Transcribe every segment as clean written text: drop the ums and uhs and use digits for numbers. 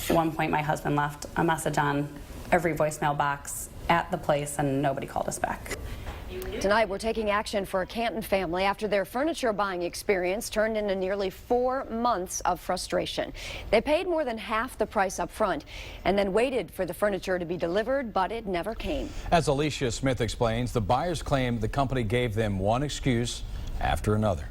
At one point, my husband left a message on every voicemail box at the place, and nobody called us back. Tonight, we're taking action for a Canton family after their furniture buying experience turned into nearly 4 months of frustration. They paid more than half the price up front and then waited for the furniture to be delivered, but it never came. As Alicia Smith explains, the buyers claim the company gave them one excuse after another.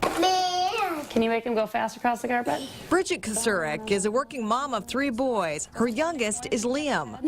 Can you make him go fast across the carpet? Bridget Kosurek is a working mom of 3 boys. Her youngest is Liam.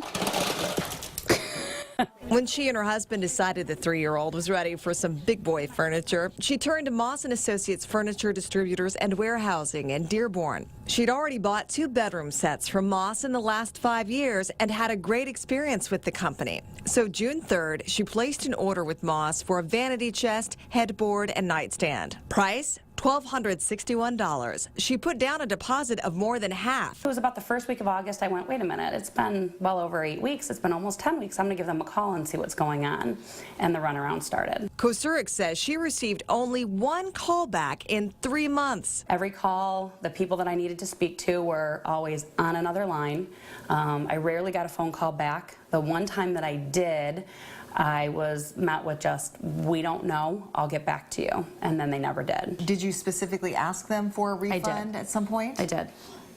When she and her husband decided the 3-year-old was ready for some big boy furniture, she turned to Moss & Associates Furniture Distributors and Warehousing in Dearborn. She'd already bought 2 bedroom sets from Moss in the last 5 years and had a great experience with the company. So June 3rd, she placed an order with Moss for a vanity chest, headboard, and nightstand. Price? $1,261. She put down a deposit of more than half. It was about the first week of August. I went, wait a minute, it's been well over 8 weeks. It's been almost 10 weeks. I'm going to give them a call and see what's going on. And the runaround started. Kosurek says she received only 1 call back in 3 months. Every call, the people that I needed to speak to were always on another line. I rarely got a phone call back. The one time that I did, I was met with just, we don't know, I'll get back to you. And then they never did. Did you specifically ask them for a refund at some point? I did.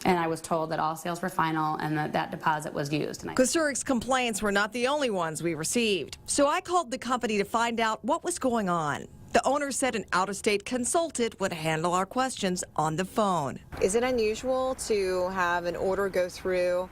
And I was told that all sales were final and that that deposit was used. Kosurek's complaints were not the only ones we received. So I called the company to find out what was going on. The owner said an out-of-state consultant would handle our questions on the phone. Is it unusual to have an order go through,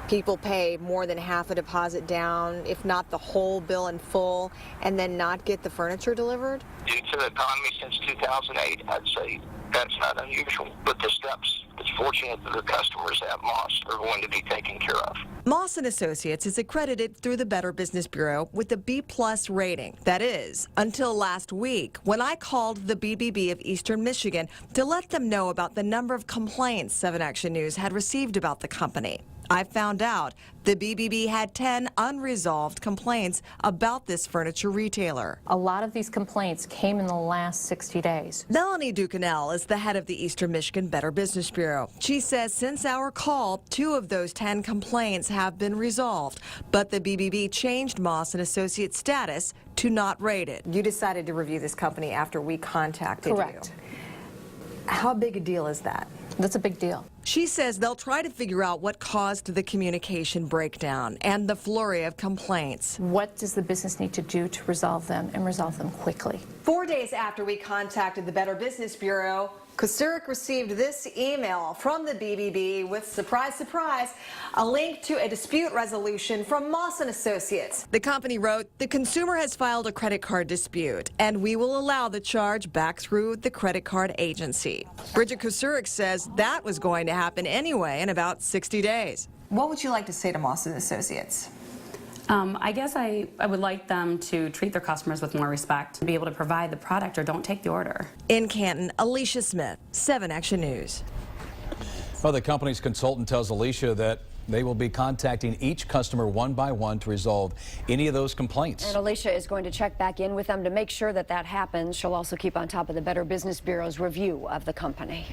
people pay more than half a deposit down, if not the whole bill in full, and then not get the furniture delivered? Due to the economy since 2008, I'd say that's not unusual. But the steps, it's fortunate that the customers at Moss are going to be taken care of. Moss & Associates is accredited through the Better Business Bureau with a B+ rating. That is, until last week, when I called the BBB of Eastern Michigan to let them know about the number of complaints 7 Action News had received about the company. I found out the BBB had 10 unresolved complaints about this furniture retailer. A lot of these complaints came in the last 60 days. Melanie Ducanel is the head of the Eastern Michigan Better Business Bureau. She says since our call, 2 of those 10 complaints have been resolved, but the BBB changed Moss & Associates status to not rated. You decided to review this company after we contacted Correct. you. How big a deal is that? That's a big deal. She says they'll try to figure out what caused the communication breakdown and the flurry of complaints. What does the business need to do to resolve them and resolve them quickly? 4 days after we contacted the Better Business Bureau, Kosurek received this email from the BBB with, surprise, surprise, a link to a dispute resolution from Moss & Associates. The company wrote, the consumer has filed a credit card dispute, and we will allow the charge back through the credit card agency. Bridget Kosurek says that was going to happen anyway in about 60 days. What would you like to say to Moss & Associates? I guess I would like them to treat their customers with more respect, to be able to provide the product or don't take the order. In Canton, Alicia Smith, 7 Action News. Well, the company's consultant tells Alicia that they will be contacting each customer one by one to resolve any of those complaints. And Alicia is going to check back in with them to make sure that that happens. She'll also keep on top of the Better Business Bureau's review of the company.